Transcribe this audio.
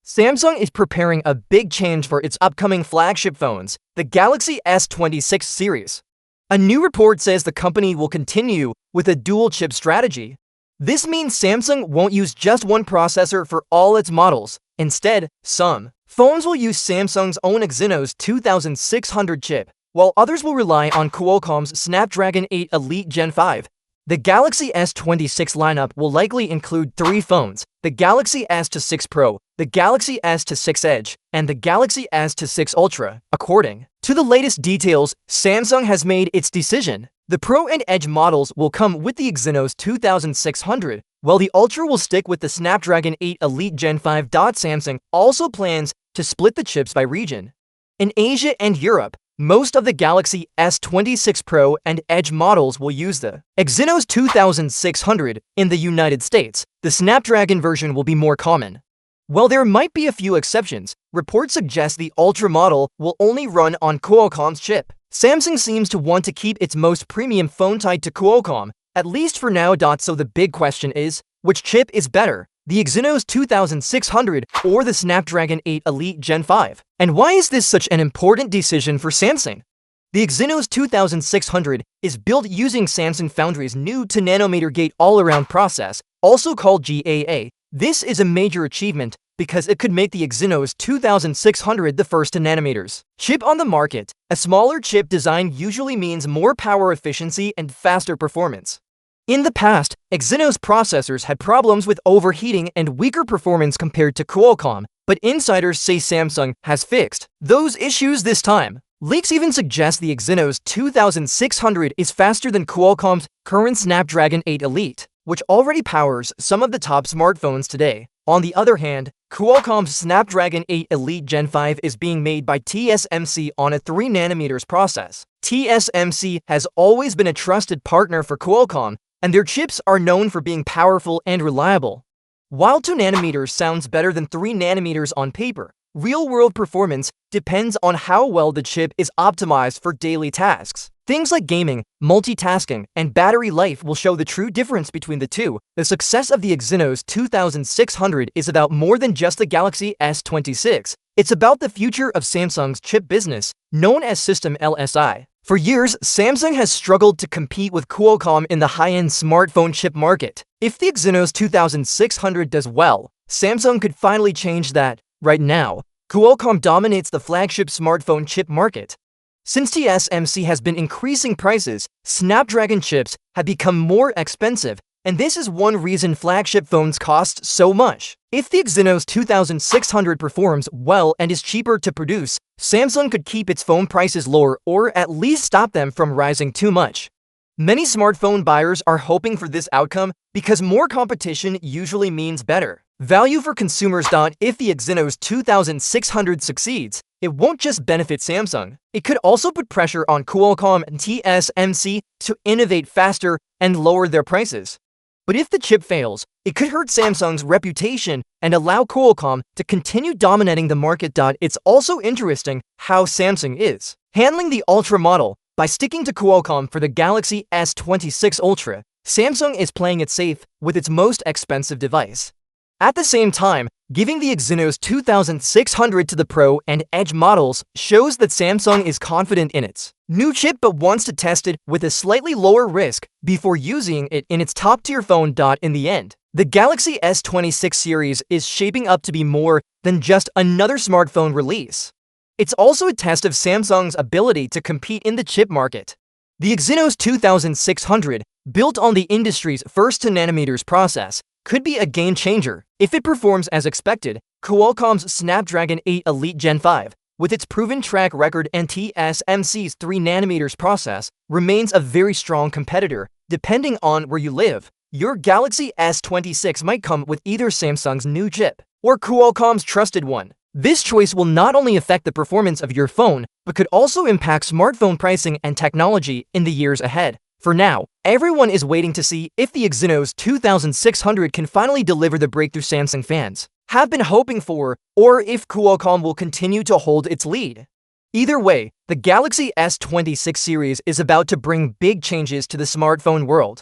Samsung is preparing a big change for its upcoming flagship phones, the Galaxy S26 series. A new report says the company will continue with a dual-chip strategy. This means Samsung won't use just one processor for all its models. Instead, some phones will use Samsung's own Exynos 2600 chip, while others will rely on Qualcomm's Snapdragon 8 Elite Gen 5. The Galaxy S26 lineup will likely include three phones: the Galaxy S26 Pro, the Galaxy S26 Edge, and the Galaxy S26 Ultra. According to the latest details, Samsung has made its decision. The Pro and Edge models will come with the Exynos 2600, while the Ultra will stick with the Snapdragon 8 Elite Gen 5. Samsung also plans to split the chips by region. In Asia and Europe, most of the Galaxy S26 Pro and Edge models will use the Exynos 2600. In the United States, the Snapdragon version will be more common. While there might be a few exceptions, reports suggest the Ultra model will only run on Qualcomm's chip. Samsung seems to want to keep its most premium phone tied to Qualcomm, at least for now. So the big question is, which chip is better, the Exynos 2600 or the Snapdragon 8 Elite Gen 5? And why is this such an important decision for Samsung? The Exynos 2600 is built using Samsung Foundry's new 2nm gate all-around process, also called GAA. This is a major achievement because it could make the Exynos 2600 the first 2nm chip on the market. A smaller chip design usually means more power efficiency and faster performance. In the past, Exynos processors had problems with overheating and weaker performance compared to Qualcomm, but insiders say Samsung has fixed those issues this time. Leaks even suggest the Exynos 2600 is faster than Qualcomm's current Snapdragon 8 Elite, which already powers some of the top smartphones today. On the other hand, Qualcomm's Snapdragon 8 Elite Gen 5 is being made by TSMC on a 3nm process. TSMC has always been a trusted partner for Qualcomm, and their chips are known for being powerful and reliable. While 2nm sounds better than 3nm on paper, real-world performance depends on how well the chip is optimized for daily tasks. Things like gaming, multitasking, and battery life will show the true difference between the two. The success of the Exynos 2600 is about more than just the Galaxy S26. It's about the future of Samsung's chip business, known as System LSI. For years, Samsung has struggled to compete with Qualcomm in the high-end smartphone chip market. If the Exynos 2600 does well, Samsung could finally change that. Right now, Qualcomm dominates the flagship smartphone chip market. Since TSMC has been increasing prices, Snapdragon chips have become more expensive, and this is one reason flagship phones cost so much. If the Exynos 2600 performs well and is cheaper to produce, Samsung could keep its phone prices lower or at least stop them from rising too much. Many smartphone buyers are hoping for this outcome because more competition usually means better value for consumers. If the Exynos 2600 succeeds, it won't just benefit Samsung, it could also put pressure on Qualcomm and TSMC to innovate faster and lower their prices. But if the chip fails, it could hurt Samsung's reputation and allow Qualcomm to continue dominating the market. It's also interesting how Samsung is handling the Ultra model. By sticking to Qualcomm for the Galaxy S26 Ultra, Samsung is playing it safe with its most expensive device. At the same time, giving the Exynos 2600 to the Pro and Edge models shows that Samsung is confident in its new chip but wants to test it with a slightly lower risk before using it in its top-tier phone. In the end, the Galaxy S26 series is shaping up to be more than just another smartphone release. It's also a test of Samsung's ability to compete in the chip market. The Exynos 2600, built on the industry's first 2nm process, could be a game changer if it performs as expected. Qualcomm's Snapdragon 8 Elite Gen 5, with its proven track record, and TSMC's 3nm process, remains a very strong competitor. Depending on where you live, your Galaxy S26 might come with either Samsung's new chip or Qualcomm's trusted one. This choice will not only affect the performance of your phone, but could also impact smartphone pricing and technology in the years ahead. For now, everyone is waiting to see if the Exynos 2600 can finally deliver the breakthrough Samsung fans have been hoping for, or if Qualcomm will continue to hold its lead. Either way, the Galaxy S26 series is about to bring big changes to the smartphone world.